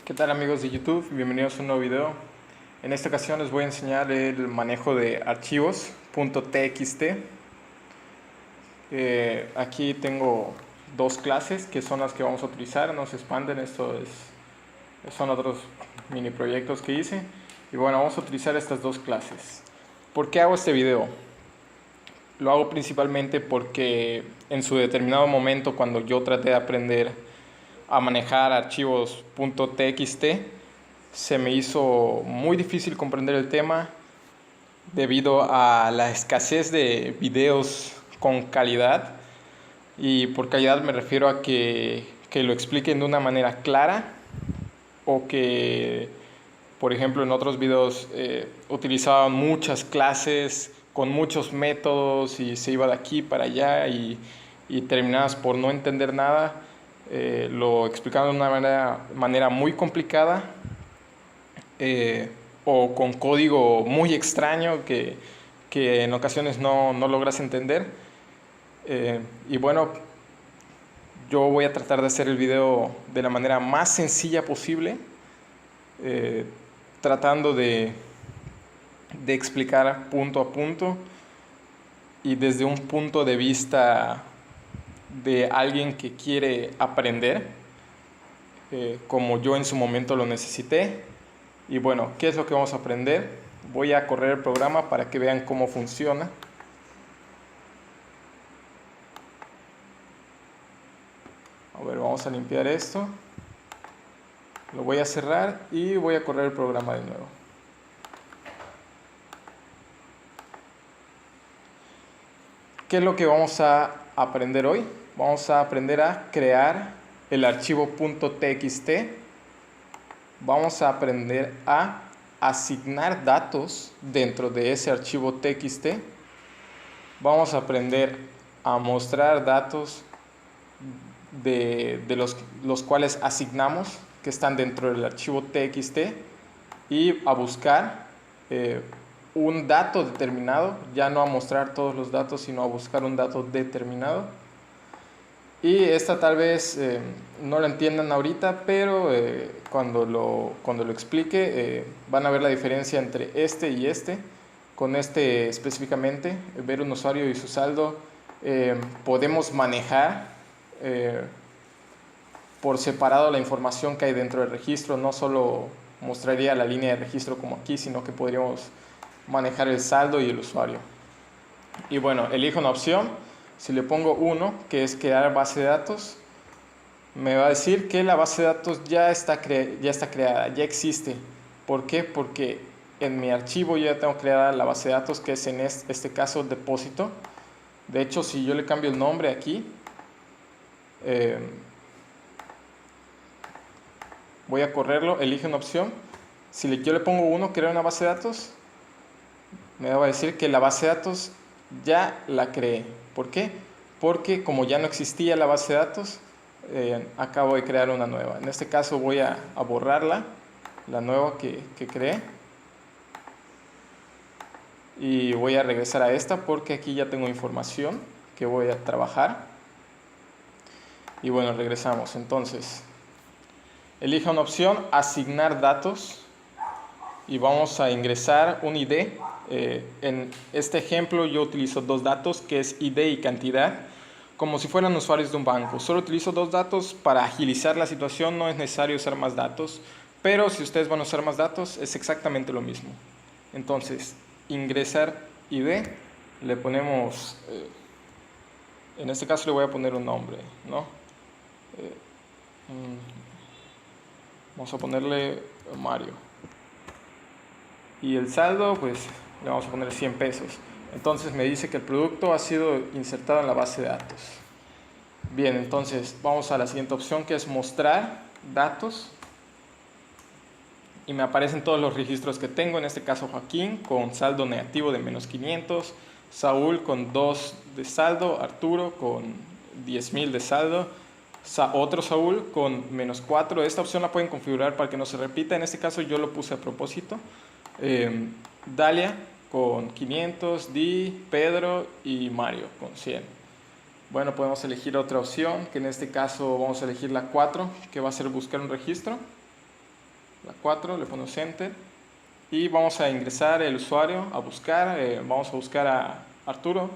¿Qué tal amigos de YouTube? Bienvenidos a un nuevo video. En esta ocasión les voy a enseñar el manejo de archivos .txt. Aquí tengo dos clases que son las que vamos a utilizar, no se expanden, son otros mini proyectos que hice. Y bueno, vamos a utilizar estas dos clases. ¿Por qué hago este video? Lo hago principalmente porque en su determinado momento, cuando yo traté de aprender a manejar archivos .txt, se me hizo muy difícil comprender el tema debido a la escasez de videos con calidad. Y por calidad me refiero a que lo expliquen de una manera clara, o que, por ejemplo, en otros videos utilizaban muchas clases con muchos métodos y se iba de aquí para allá y terminabas por no entender nada. Lo explicaban de una manera muy complicada, o con código muy extraño que en ocasiones no logras entender. Y bueno, yo voy a tratar de hacer el video de la manera más sencilla posible, tratando de explicar punto a punto y desde un punto de vista de alguien que quiere aprender, como yo en su momento lo necesité. Y bueno, ¿qué es lo que vamos a aprender? Voy a correr el programa para que vean cómo funciona. A ver, vamos a limpiar esto. Lo voy a cerrar y voy a correr el programa de nuevo. ¿Qué es lo que vamos a aprender hoy? Vamos a aprender a crear el archivo .txt. Vamos a aprender a asignar datos dentro de ese archivo txt. Vamos a aprender a mostrar datos de los cuales asignamos, que están dentro del archivo txt, y a buscar un dato determinado, ya no a mostrar todos los datos, sino a buscar un dato determinado. Y esta tal vez no la entiendan ahorita, pero cuando lo explique van a ver la diferencia entre este y este. Con este específicamente, ver un usuario y su saldo, podemos manejar por separado la información que hay dentro del registro. No solo mostraría la línea de registro como aquí, sino que podríamos manejar el saldo y el usuario. Y bueno, elijo una opción. Si le pongo 1, que es crear base de datos, me va a decir que la base de datos ya está creada, ya existe. ¿Por qué? Porque en mi archivo yo ya tengo creada la base de datos, que es en este caso depósito. De hecho, si yo le cambio el nombre aquí, voy a correrlo, elige una opción. Si yo le pongo 1, crear una base de datos, me va a decir que la base de datos ya la creé. ¿Por qué? Porque como ya no existía la base de datos, acabo de crear una nueva. En este caso voy a borrarla, la nueva que creé, y voy a regresar a esta porque aquí ya tengo información que voy a trabajar. Y bueno, regresamos. Entonces, elija una opción, asignar datos, y vamos a ingresar un ID. En este ejemplo yo utilizo dos datos, que es ID y cantidad, como si fueran usuarios de un banco. Solo utilizo dos datos para agilizar la situación, no es necesario usar más datos, pero si ustedes van a usar más datos es exactamente lo mismo. Entonces, ingresar ID, le ponemos, en este caso le voy a poner un nombre, ¿no? Vamos a ponerle Mario. Y el saldo, pues le vamos a poner 100 pesos. Entonces me dice que el producto ha sido insertado en la base de datos. Bien, entonces vamos a la siguiente opción, que es mostrar datos. Y me aparecen todos los registros que tengo. En este caso Joaquín con saldo negativo de menos 500. Saúl con 2 de saldo. Arturo con 10,000 de saldo. Otro Saúl con menos 4. Esta opción la pueden configurar para que no se repita. En este caso yo lo puse a propósito. Dalia con 500, Di, Pedro y Mario con 100. Bueno, podemos elegir otra opción, que en este caso vamos a elegir la 4, que va a ser buscar un registro. la 4, le ponemos Enter. Y vamos a ingresar el usuario, a buscar, vamos a buscar a Arturo.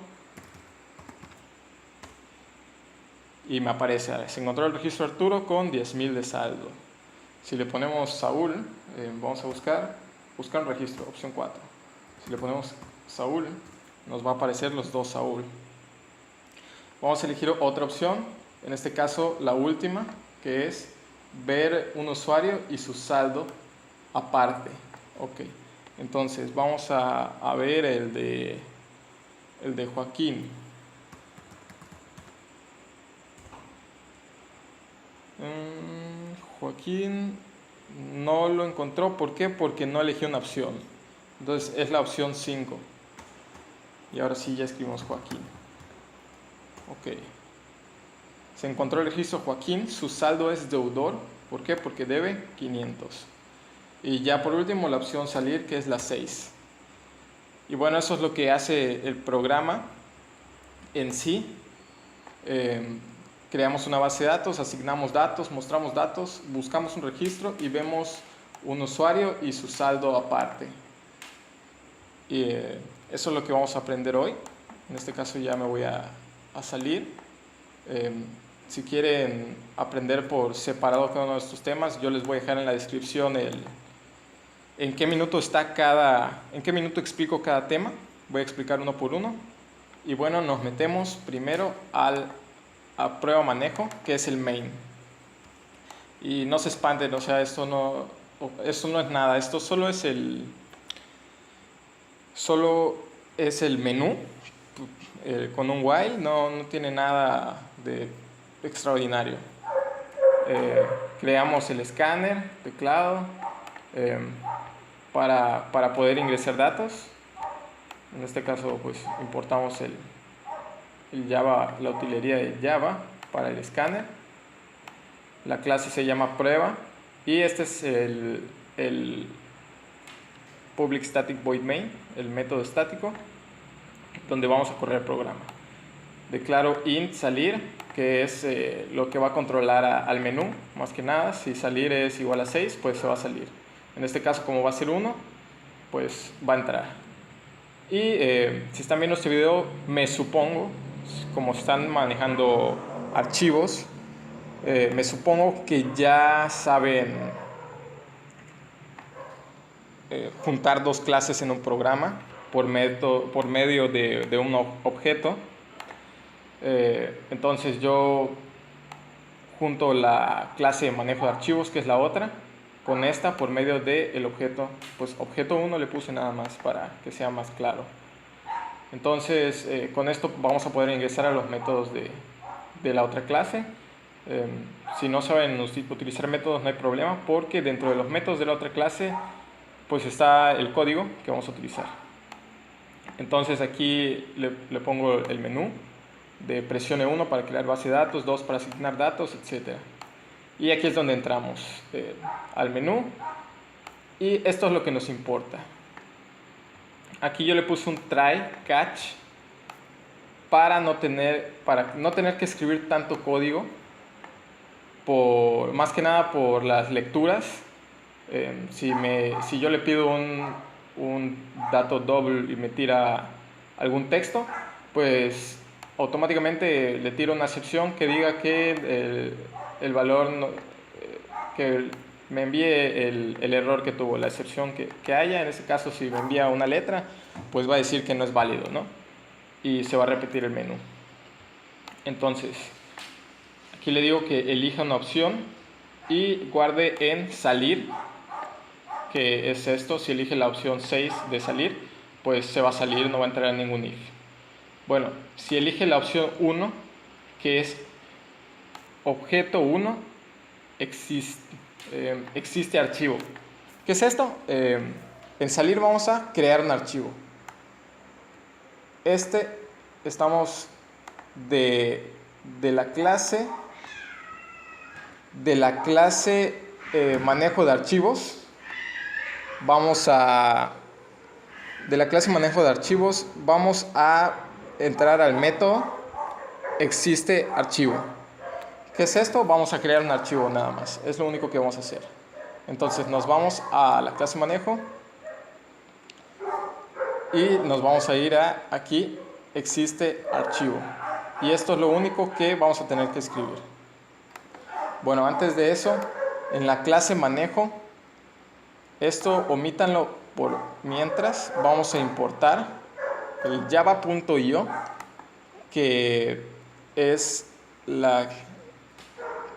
Y me aparece, se encontró el registro Arturo con 10.000 de saldo. Si le ponemos Saúl, vamos a buscar un registro, opción 4. Si le ponemos Saúl, nos va a aparecer los dos Saúl. Vamos a elegir otra opción, en este caso la última, que es ver un usuario y su saldo aparte. Ok, entonces vamos a ver el de Joaquín. Joaquín no lo encontró. ¿Por qué? Porque no elegí una opción. Entonces es la opción 5. Y ahora sí ya escribimos Joaquín. Ok. Se encontró el registro Joaquín. Su saldo es deudor. ¿Por qué? Porque debe 500. Y ya por último la opción salir, que es la 6. Y bueno, eso es lo que hace el programa en sí. Creamos una base de datos, asignamos datos, mostramos datos, buscamos un registro y vemos un usuario y su saldo aparte. Y eso es lo que vamos a aprender hoy. En este caso ya me voy a salir. Si quieren aprender por separado cada uno de estos temas, yo les voy a dejar en la descripción en qué minuto explico cada tema. Voy a explicar uno por uno. Y bueno, nos metemos primero a prueba manejo, que es el main. Y no se espanten, o sea, esto no es nada, esto solo es el menú con un while, no tiene nada de extraordinario. Creamos el escáner, teclado, para poder ingresar datos. En este caso pues importamos el Java, la utilería de Java para el escáner. La clase se llama prueba y este es el public static void main, el método estático donde vamos a correr el programa. Declaro int salir, que es lo que va a controlar al menú, más que nada. Si salir es igual a 6, pues se va a salir. En este caso, como va a ser 1, pues va a entrar. Y si están viendo este video, me supongo, como están manejando archivos, me supongo que ya saben juntar dos clases en un programa por medio de un objeto. Entonces yo junto la clase de manejo de archivos, que es la otra, con esta por medio del objeto. Pues objeto 1 le puse nada más para que sea más claro. Entonces con esto vamos a poder ingresar a los métodos de la otra clase. Si no saben utilizar métodos, no hay problema, porque dentro de los métodos de la otra clase pues está el código que vamos a utilizar. Entonces aquí le pongo el menú de presione 1 para crear base de datos, 2 para asignar datos, etc. Y aquí es donde entramos al menú, y esto es lo que nos importa. Aquí yo le puse un try catch para no tener que escribir tanto código, más que nada por las lecturas. Si yo le pido un dato double y me tira algún texto, pues automáticamente le tiro una excepción que diga que el valor que me envíe el error que tuvo, la excepción que haya. En ese caso, si me envía una letra, pues va a decir que no es válido, ¿no? Y se va a repetir el menú. Entonces aquí le digo que elija una opción y guarde en salir, que es esto. Si elige la opción 6 de salir, pues se va a salir, no va a entrar en ningún if. Bueno, si elige la opción 1, que es objeto 1, existe archivo. ¿Qué es esto? En salir vamos a crear un archivo. Estamos de la clase manejo de archivos. De la clase manejo de archivos vamos a entrar al método existeArchivo. ¿Qué es esto? Vamos a crear un archivo nada más. Es lo único que vamos a hacer. Entonces nos vamos a la clase manejo y nos vamos a ir a aquí, existe archivo. Y esto es lo único que vamos a tener que escribir. Bueno, antes de eso, en la clase manejo, esto omítanlo por mientras, vamos a importar el java.io, que es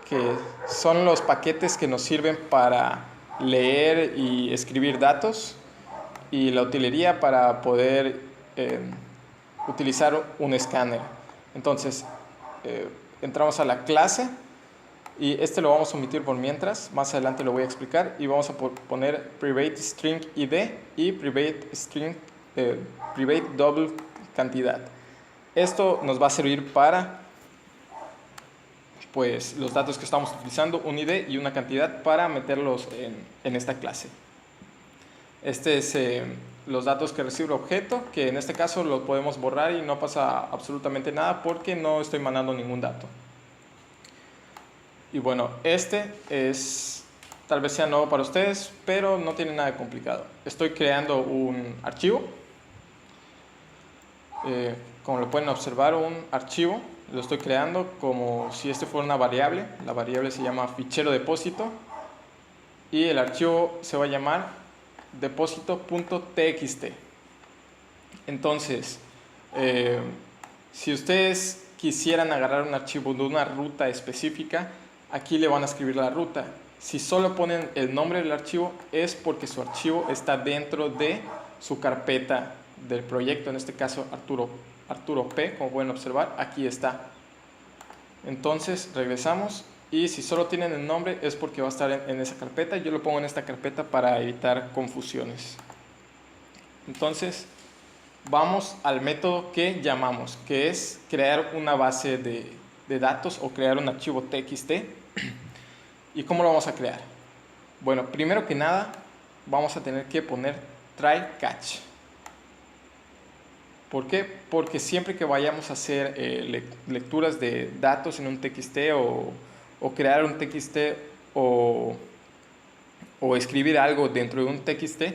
que son los paquetes que nos sirven para leer y escribir datos, y la utilería para poder utilizar un escáner. Entonces entramos a la clase y este lo vamos a omitir por mientras, más adelante lo voy a explicar, y vamos a poner private string id y private double cantidad. Esto nos va a servir para pues los datos que estamos utilizando, un id y una cantidad, para meterlos en esta clase. Este es los datos que recibe el objeto, que en este caso lo podemos borrar y no pasa absolutamente nada porque no estoy mandando ningún dato. Y bueno, este es, tal vez sea nuevo para ustedes, pero no tiene nada de complicado. Estoy creando un archivo. Como lo pueden observar, un archivo lo estoy creando como si este fuera una variable. La variable se llama fichero depósito y el archivo se va a llamar depósito.txt. Entonces, si ustedes quisieran agarrar un archivo de una ruta específica, aquí le van a escribir la ruta. Si solo ponen el nombre del archivo, es porque su archivo está dentro de su carpeta del proyecto, en este caso Arturo P, como pueden observar, aquí está. Entonces regresamos, y si solo tienen el nombre es porque va a estar en esa carpeta. Yo lo pongo en esta carpeta para evitar confusiones. Entonces vamos al método que llamamos, que es crear una base de datos o crear un archivo txt. ¿Y cómo lo vamos a crear? Bueno, primero que nada vamos a tener que poner try catch. ¿Por qué? Porque siempre que vayamos a hacer lecturas de datos en un txt o crear un txt o escribir algo dentro de un txt,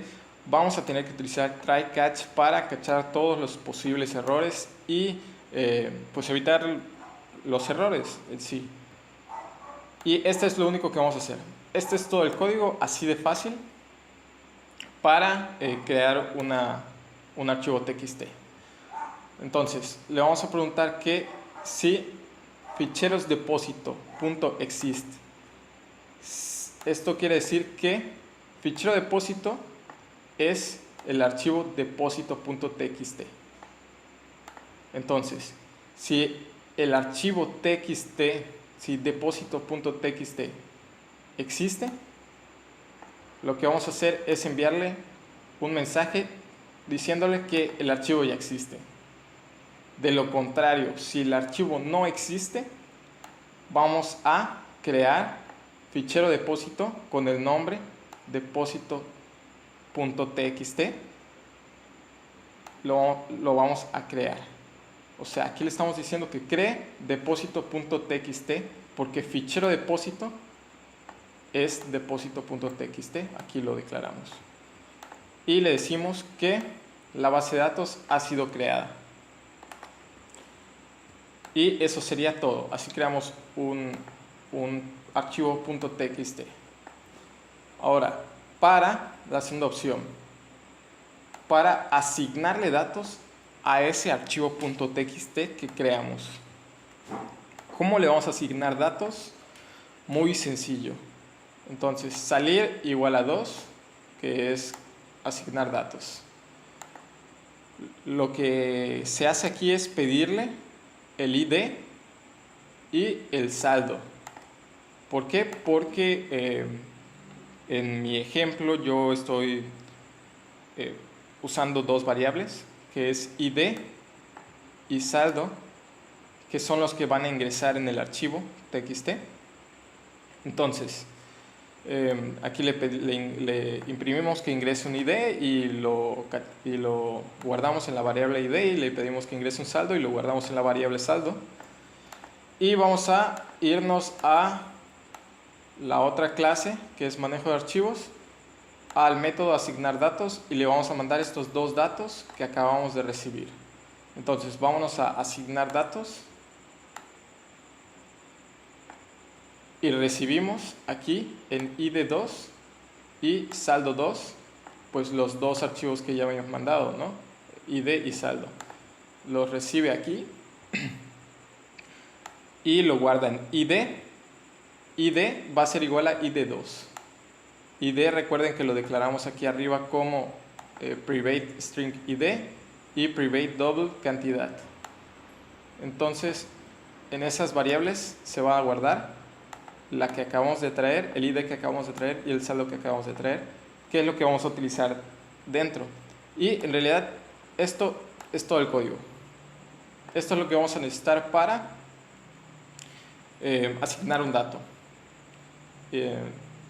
vamos a tener que utilizar try catch para cachar todos los posibles errores y pues evitar los errores en sí. Y este es lo único que vamos a hacer. Este es todo el código, así de fácil, para crear un archivo txt. Entonces le vamos a preguntar que si ficheros depósito.exist. Esto quiere decir que fichero depósito es el archivo depósito.txt. Entonces, si el archivo txt, si depósito.txt existe, lo que vamos a hacer es enviarle un mensaje diciéndole que el archivo ya existe. De lo contrario, si el archivo no existe, vamos a crear fichero depósito con el nombre depósito.txt. Lo vamos a crear. O sea, aquí le estamos diciendo que cree depósito.txt porque fichero depósito es depósito.txt. Aquí lo declaramos. Y le decimos que la base de datos ha sido creada. Y eso sería todo. Así creamos un archivo .txt. Ahora, para la segunda opción, para asignarle datos a ese archivo .txt que creamos. ¿Cómo le vamos a asignar datos? Muy sencillo. Entonces, salir igual a 2, que es asignar datos. Lo que se hace aquí es pedirle el ID y el saldo. ¿Por qué? Porque en mi ejemplo yo estoy usando dos variables, que es ID y saldo, que son los que van a ingresar en el archivo txt. Entonces, aquí le imprimimos que ingrese un ID y lo guardamos en la variable ID, y le pedimos que ingrese un saldo y lo guardamos en la variable saldo. Y vamos a irnos a la otra clase, que es manejo de archivos, al método asignar datos y le vamos a mandar estos dos datos que acabamos de recibir. Entonces vámonos a asignar datos y recibimos aquí en id2 y saldo2 pues los dos archivos que ya habíamos mandado, ¿no? id y saldo. Los recibe aquí y lo guarda en id. id va a ser igual a id2. id, recuerden que lo declaramos aquí arriba como private string id y private double cantidad. Entonces en esas variables se va a guardar la que acabamos de traer, el id que acabamos de traer y el saldo que acabamos de traer, que es lo que vamos a utilizar dentro. Y en realidad esto es todo el código. Esto es lo que vamos a necesitar para asignar un dato.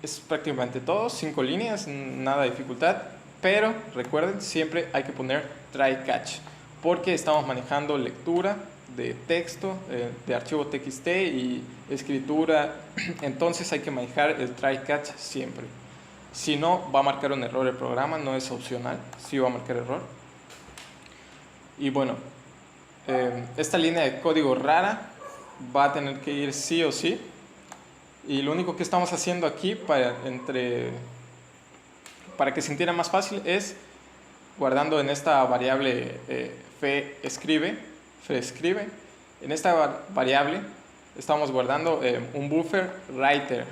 Es prácticamente todo, 5 líneas, nada de dificultad, pero recuerden, siempre hay que poner try catch, porque estamos manejando lectura de texto, de archivo txt y escritura, entonces hay que manejar el try catch siempre. Si no, va a marcar un error el programa, no es opcional, sí va a marcar error. Y bueno, esta línea de código rara va a tener que ir sí o sí. Y lo único que estamos haciendo aquí para que se entienda más fácil es guardando en esta variable fescribe, en esta variable estamos guardando un buffer writer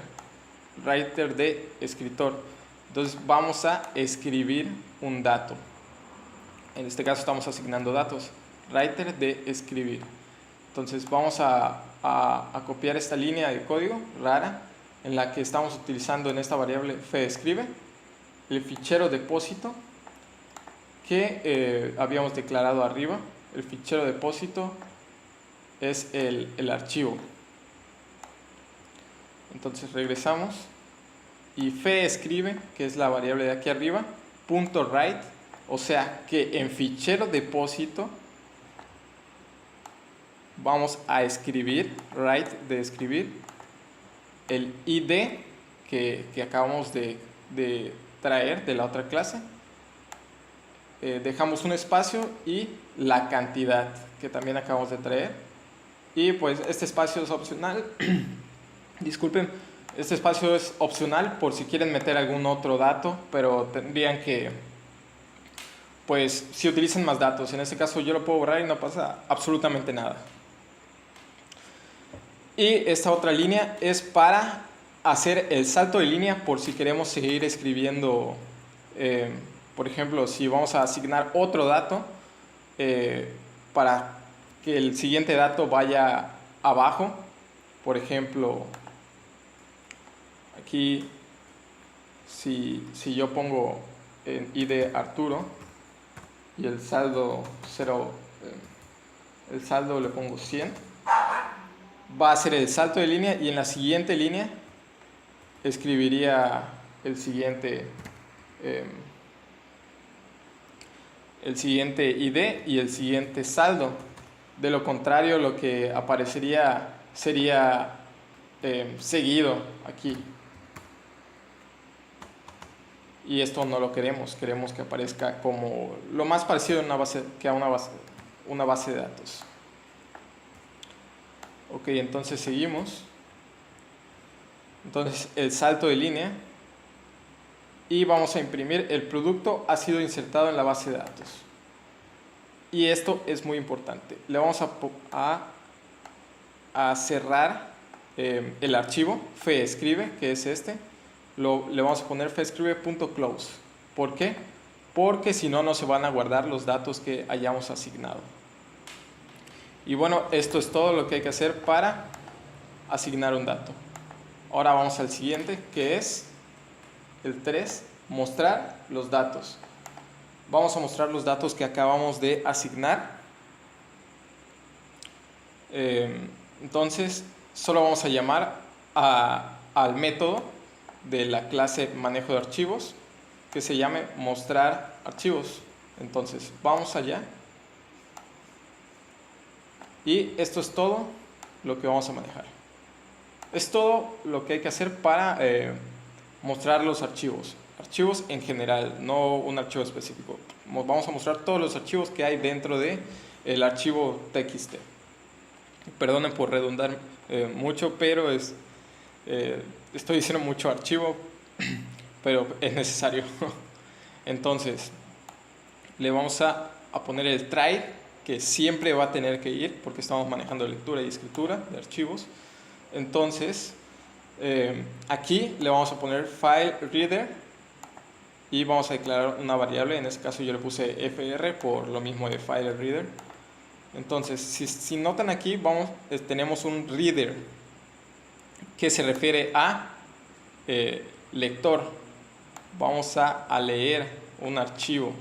de escritor. Entonces vamos a escribir un dato. En este caso estamos asignando datos. Writer de escribir. Entonces vamos a copiar esta línea de código rara en la que estamos utilizando en esta variable fescribe el fichero depósito que habíamos declarado arriba. El fichero depósito es el archivo. Entonces regresamos y fescribe, que es la variable de aquí arriba, punto write, o sea que en fichero depósito vamos a escribir, write de escribir, el id que acabamos de traer de la otra clase. Dejamos un espacio y la cantidad que también acabamos de traer. Y pues este espacio es opcional. Disculpen, este espacio es opcional por si quieren meter algún otro dato, pero tendrían que, pues si utilizan más datos. En este caso yo lo puedo borrar y no pasa absolutamente nada. Y esta otra línea es para hacer el salto de línea por si queremos seguir escribiendo, por ejemplo, si vamos a asignar otro dato para que el siguiente dato vaya abajo. Por ejemplo, aquí si yo pongo en id Arturo y el saldo 0, el saldo le pongo 100, va a hacer el salto de línea y en la siguiente línea escribiría el siguiente id y el siguiente saldo. De lo contrario, lo que aparecería sería seguido aquí. Y esto no lo queremos que aparezca como lo más parecido a una base de datos. Ok, entonces seguimos. Entonces el salto de línea y vamos a imprimir el producto ha sido insertado en la base de datos. Y esto es muy importante. Le vamos a cerrar el archivo fescribe, que es este. Le vamos a poner fescribe.close. ¿Por qué? Porque si no, no se van a guardar los datos que hayamos asignado. Y bueno, esto es todo lo que hay que hacer para asignar un dato. Ahora vamos al siguiente, que es el 3, mostrar los datos. Vamos a mostrar los datos que acabamos de asignar. Entonces, solo vamos a llamar al método de la clase manejo de archivos, que se llame mostrar archivos. Entonces, vamos allá. Y esto es todo lo que vamos a manejar. Es todo lo que hay que hacer para mostrar los archivos. Archivos en general, no un archivo específico. Vamos a mostrar todos los archivos que hay dentro de el archivo txt. Perdonen por redundar mucho, pero estoy diciendo mucho archivo, pero es necesario. Entonces, le vamos a poner el try, que siempre va a tener que ir, porque estamos manejando lectura y escritura de archivos. Entonces, aquí le vamos a poner file reader y vamos a declarar una variable. En este caso yo le puse fr por lo mismo de file reader. Entonces, si notan aquí, tenemos un reader que se refiere a lector. Vamos a leer un archivo,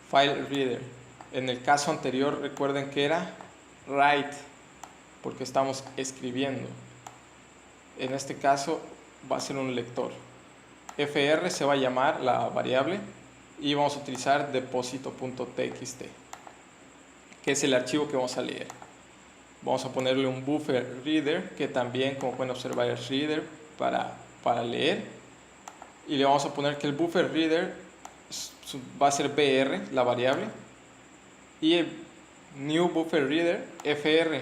file reader. En el caso anterior recuerden que era write, porque estamos escribiendo. En este caso va a ser un lector. fr se va a llamar la variable y vamos a utilizar depósito.txt, que es el archivo que vamos a leer. Vamos a ponerle un buffer reader, que también, como pueden observar, es reader para leer. Y le vamos a poner que el buffer reader va a ser br, la variable, y el new buffer reader fr.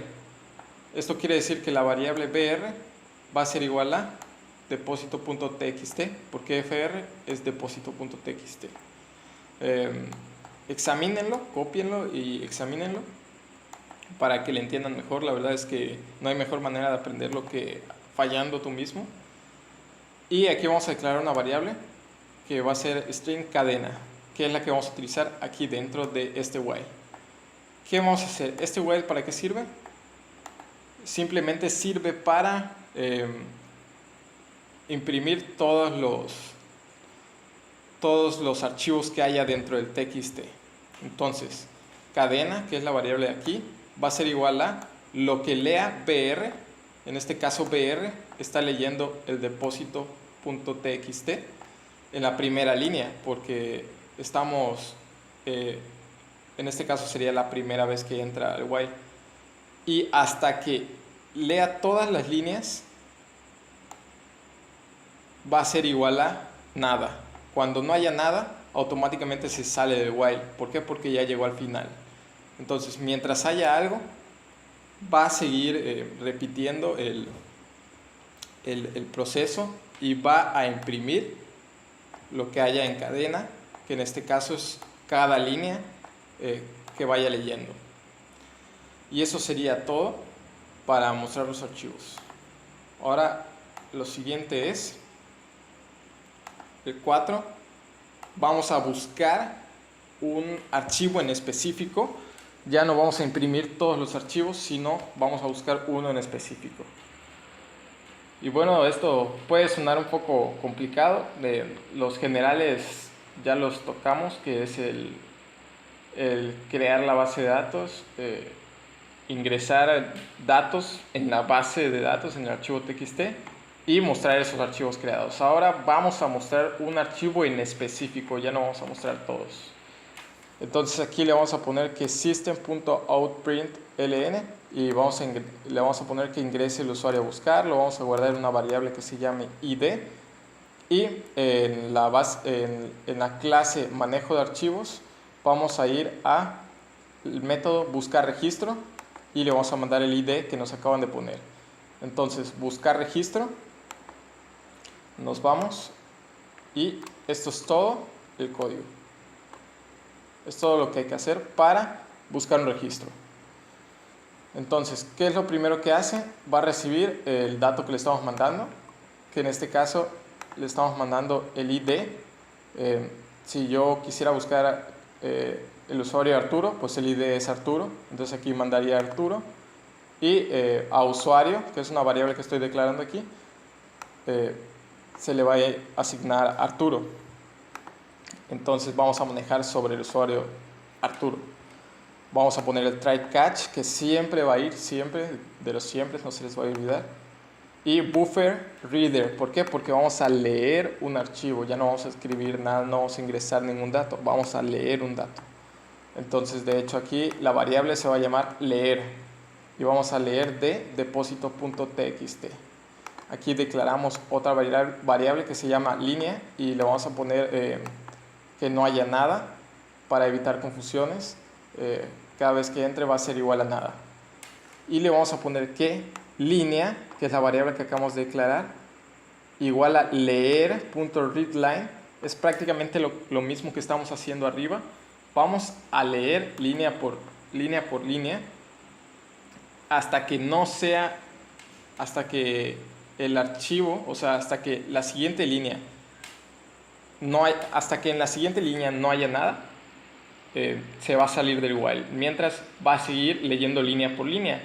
Esto quiere decir que la variable br va a ser igual a depósito.txt, porque fr es depósito.txt. Examínenlo, cópienlo y examínenlo para que le entiendan mejor. La verdad es que no hay mejor manera de aprenderlo que fallando tú mismo. Y aquí vamos a declarar una variable que va a ser string cadena, que es la que vamos a utilizar aquí dentro de este while. ¿Qué vamos a hacer? ¿Este while para qué sirve? Simplemente sirve para imprimir todos los archivos que haya dentro del txt. Entonces, cadena, que es la variable de aquí, va a ser igual a lo que lea br. En este caso br está leyendo el depósito.txt en la primera línea, porque estamos, en este caso sería la primera vez que entra el while. Y hasta que lea todas las líneas va a ser igual a nada. Cuando no haya nada, automáticamente se sale del while. ¿Por qué? Porque ya llegó al final. Entonces, mientras haya algo, va a seguir repitiendo el proceso y va a imprimir lo que haya en cadena, que en este caso es cada línea que vaya leyendo. Y eso sería todo para mostrar los archivos. Ahora lo siguiente es el 4. Vamos a buscar un archivo en específico. Ya no vamos a imprimir todos los archivos, sino vamos a buscar uno en específico. Y bueno, esto puede sonar un poco complicado. Los generales ya los tocamos, que es el crear la base de datos, ingresar datos en la base de datos, en el archivo txt, y mostrar esos archivos creados. Ahora vamos a mostrar un archivo en específico, ya no vamos a mostrar todos. Entonces aquí le vamos a poner que system.outprintln y le vamos a poner que ingrese el usuario a buscar. Lo vamos a guardar en una variable que se llame id, y en la clase manejo de archivos vamos a ir al método buscar registro y le vamos a mandar el id que nos acaban de poner. Entonces buscar registro, nos vamos, y esto es todo el código. Es todo lo que hay que hacer para buscar un registro. Entonces, ¿qué es lo primero que hace? Va a recibir el dato que le estamos mandando, que en este caso le estamos mandando el ID. Si yo quisiera buscar el usuario Arturo, pues el ID es Arturo. Entonces aquí mandaría Arturo. Y a usuario, que es una variable que estoy declarando aquí, se le va a asignar Arturo. Entonces vamos a manejar sobre el usuario Arturo. Vamos a poner el try catch, que siempre va a ir, siempre, de los siempre, no se les va a olvidar. Y buffer reader, ¿por qué? Porque vamos a leer un archivo, ya no vamos a escribir nada, no vamos a ingresar ningún dato, vamos a leer un dato. Entonces, de hecho, aquí la variable se va a llamar leer. y vamos a leer de depósito.txt. Aquí declaramos otra variable que se llama línea y le vamos a poner que no haya nada para evitar confusiones. Cada vez que entre va a ser igual a nada. Y le vamos a poner que línea, que es la variable que acabamos de declarar, igual a leer.readline. Es prácticamente lo mismo que estamos haciendo arriba. Vamos a leer línea por línea hasta que no sea, hasta que el archivo, o sea, hasta que la siguiente línea hasta que en la siguiente línea no haya nada, se va a salir del while. Mientras va a seguir leyendo línea por línea,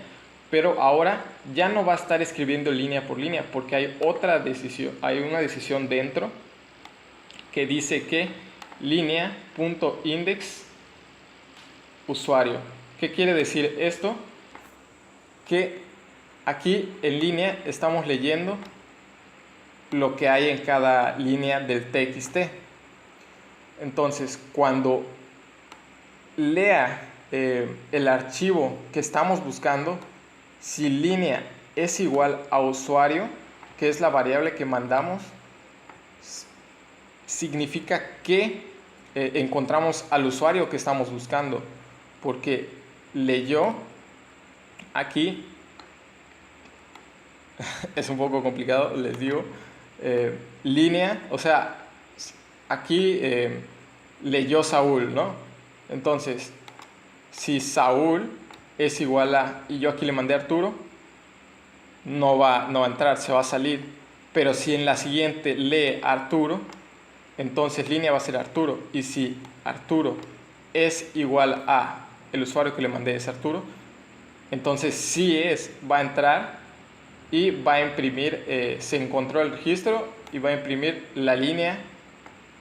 pero ahora ya no va a estar escribiendo línea por línea porque hay otra decisión, hay una decisión dentro que dice que línea.index usuario. ¿Qué quiere decir esto? Que aquí en línea estamos leyendo lo que hay en cada línea del txt. Entonces, cuando lea el archivo que estamos buscando, si línea es igual a usuario, que es la variable que mandamos, significa que encontramos al usuario que estamos buscando, porque leyó aquí, es un poco complicado, les digo, línea, o sea, aquí leyó Saúl, ¿no? Entonces, si Saúl es igual a, y yo aquí le mandé Arturo, no va a entrar, se va a salir. Pero si en la siguiente lee Arturo, entonces línea va a ser Arturo. Y si Arturo es igual a el usuario que le mandé es Arturo, entonces sí va a entrar y va a imprimir, se encontró el registro y va a imprimir la línea,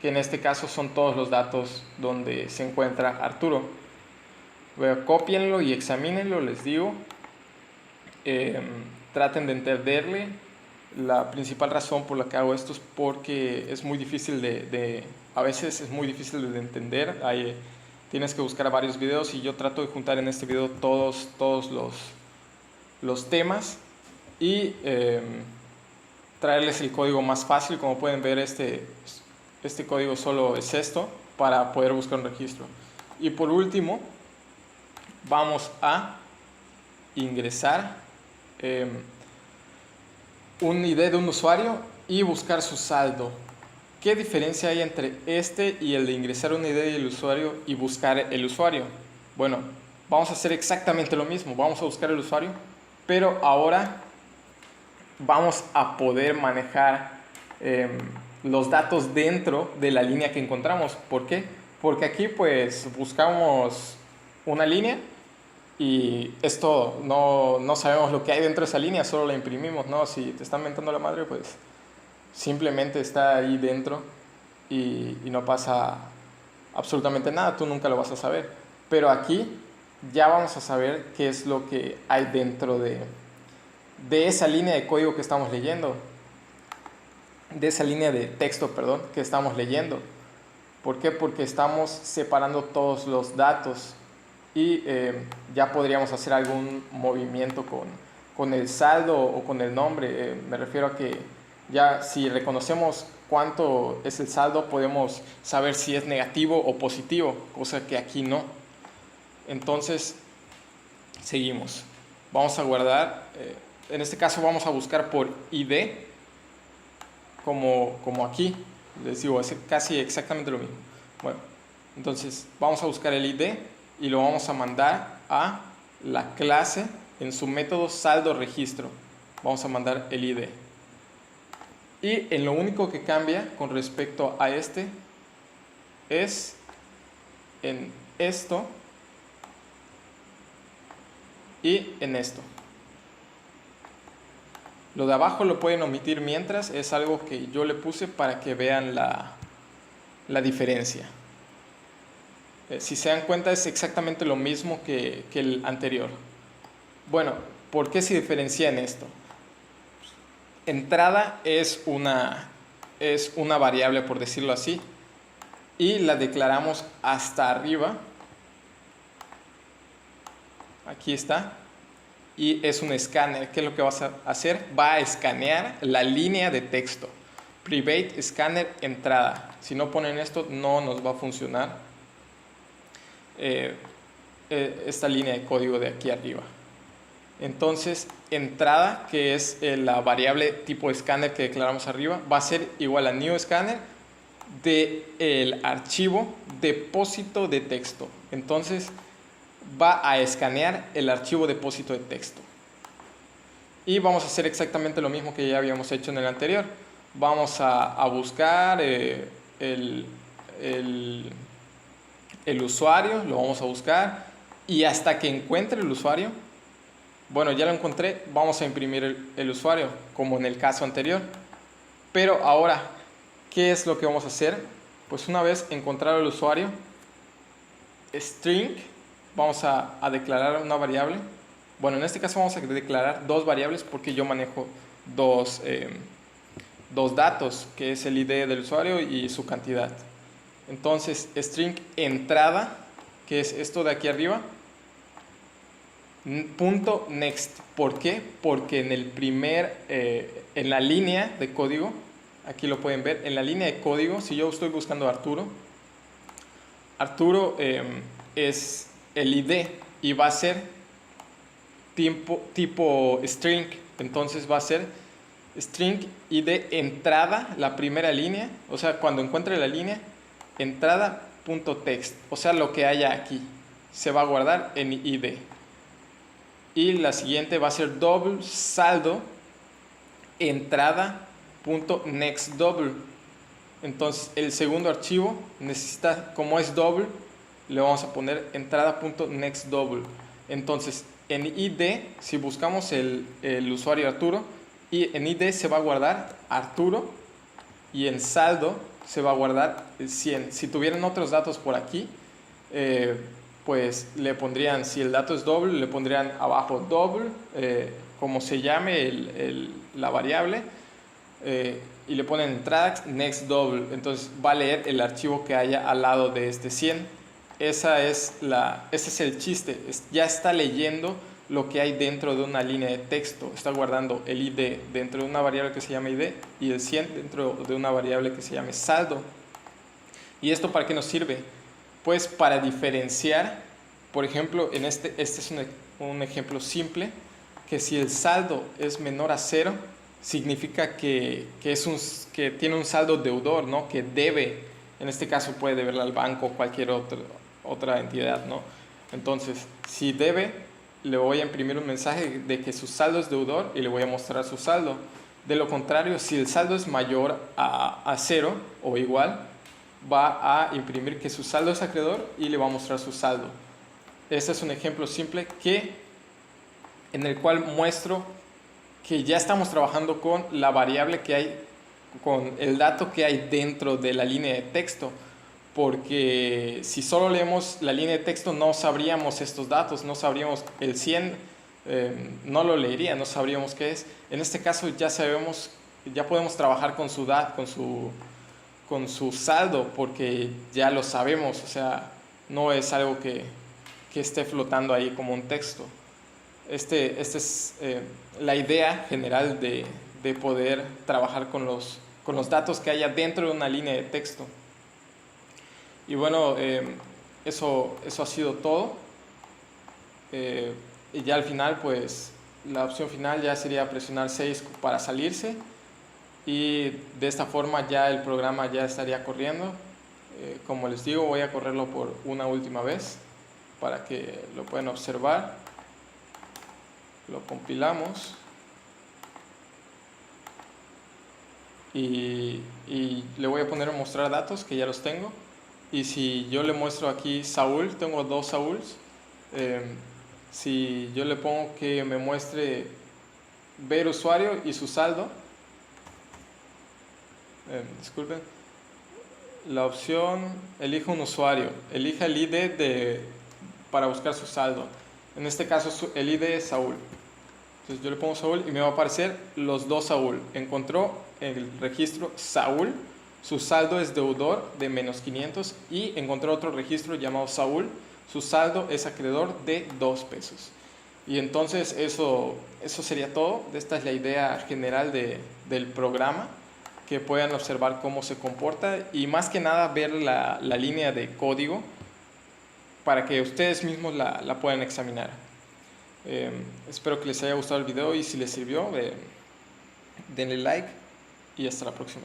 que en este caso son todos los datos donde se encuentra Arturo. Cópienlo y examínenlo, les digo. Traten de entenderle. La principal razón por la que hago esto es porque es muy difícil a veces es muy difícil de entender. Tienes que buscar varios videos y yo trato de juntar en este video todos los temas y traerles el código más fácil. Como pueden ver, este código solo es esto para poder buscar un registro. Y por último, vamos a ingresar un ID de un usuario y buscar su saldo. ¿Qué diferencia hay entre este y el de ingresar un ID del usuario y buscar el usuario? Bueno, vamos a hacer exactamente lo mismo. Vamos a buscar el usuario, pero ahora vamos a poder manejar los datos dentro de la línea que encontramos. ¿Por qué? Porque aquí pues buscamos una línea y es todo. No sabemos lo que hay dentro de esa línea, solo la imprimimos, ¿no? Si te están mentando la madre, pues simplemente está ahí dentro y no pasa absolutamente nada, tú nunca lo vas a saber. Pero aquí ya vamos a saber qué es lo que hay dentro de esa línea de código que estamos leyendo, de esa línea de texto, perdón, que estamos leyendo. ¿Por qué? Porque estamos separando todos los datos y ya podríamos hacer algún movimiento con el saldo o con el nombre. Me refiero a que ya si reconocemos cuánto es el saldo, podemos saber si es negativo o positivo, cosa que aquí no. Entonces, seguimos. Vamos a guardar, en este caso vamos a buscar por ID, como aquí. Les digo, es casi exactamente lo mismo. Bueno, entonces vamos a buscar el ID y lo vamos a mandar a la clase en su método saldo registro. Vamos a mandar el ID. Y en lo único que cambia con respecto a este es en esto y en esto. Lo de abajo lo pueden omitir mientras, es algo que yo le puse para que vean la diferencia. Si se dan cuenta, es exactamente lo mismo que el anterior. Bueno, ¿por qué se diferencia en esto? Entrada es una variable, por decirlo así, y la declaramos hasta arriba. Aquí está. y es un escáner. ¿Qué es lo que vas a hacer? Va a escanear la línea de texto. Private Scanner entrada. Si no ponen esto, no nos va a funcionar esta línea de código de aquí arriba. Entonces, entrada, que es la variable tipo escáner que declaramos arriba, va a ser igual a new scanner del archivo depósito de texto. Entonces, va a escanear el archivo depósito de texto. Y vamos a hacer exactamente lo mismo que ya habíamos hecho en el anterior. Vamos a buscar el usuario, lo vamos a buscar, y hasta que encuentre el usuario, bueno, ya lo encontré, vamos a imprimir el usuario, como en el caso anterior. Pero ahora, ¿qué es lo que vamos a hacer? Pues una vez encontrado el usuario, string, vamos a declarar una variable. Bueno, en este caso vamos a declarar dos variables porque yo manejo dos datos, que es el ID del usuario y su cantidad. Entonces, string entrada, que es esto de aquí arriba, punto next. ¿Por qué? Porque en la línea de código, aquí lo pueden ver, en la línea de código, si yo estoy buscando a Arturo es el ID y va a ser tipo string. Entonces va a ser string ID entrada, la primera línea, o sea, cuando encuentre la línea, entrada.text, o sea, lo que haya aquí se va a guardar en ID. Y la siguiente va a ser double saldo entrada.nextDouble. Entonces el segundo archivo necesita, como es double, le vamos a poner entrada.nextDouble. Entonces en ID, si buscamos el usuario Arturo, y en ID se va a guardar Arturo y en saldo se va a guardar el 100. Si tuvieran otros datos por aquí, pues le pondrían, si el dato es doble, le pondrían abajo doble, como se llame la variable, y le ponen entrada next double. Entonces va a leer el archivo que haya al lado de este 100. Ese es el chiste, ya está leyendo lo que hay dentro de una línea de texto, está guardando el ID dentro de una variable que se llama ID y el 100 dentro de una variable que se llame saldo. ¿Y esto para qué nos sirve? Pues para diferenciar, por ejemplo, este es un ejemplo simple, que si el saldo es menor a 0, significa que tiene un saldo deudor, ¿no? Que debe, en este caso puede deberle al banco o cualquier otra entidad, ¿no? Entonces, si debe, le voy a imprimir un mensaje de que su saldo es deudor y le voy a mostrar su saldo. De lo contrario, si el saldo es mayor a 0 o igual, va a imprimir que su saldo es acreedor y le va a mostrar su saldo. Este es un ejemplo simple en el cual muestro que ya estamos trabajando con la variable que hay, con el dato que hay dentro de la línea de texto, porque si solo leemos la línea de texto no sabríamos estos datos, no sabríamos el 100, no lo leería, no sabríamos qué es. En este caso ya sabemos, ya podemos trabajar con su saldo porque ya lo sabemos, o sea, no es algo que esté flotando ahí como un texto. Esta es la idea general de poder trabajar con los datos que haya dentro de una línea de texto. Y bueno, eso ha sido todo. Y ya al final, pues la opción final ya sería presionar 6 para salirse. Y de esta forma ya el programa ya estaría corriendo. Como les digo, voy a correrlo por una última vez para que lo puedan observar. Lo compilamos y le voy a poner a mostrar datos que ya los tengo. Y si yo le muestro aquí Saúl, tengo dos Saúls. Si yo le pongo que me muestre ver usuario y su saldo, disculpen, la opción elija un usuario, elija el ID para buscar su saldo. En este caso el ID es Saúl. Entonces yo le pongo Saúl y me va a aparecer los dos Saúl. Encontró el registro Saúl, su saldo es deudor de menos 500, y encontró otro registro llamado Saúl, su saldo es acreedor de 2 pesos. Y entonces eso sería todo. Esta es la idea general del programa, que puedan observar cómo se comporta y más que nada ver la línea de código para que ustedes mismos la puedan examinar. Espero que les haya gustado el video y si les sirvió, denle like y hasta la próxima.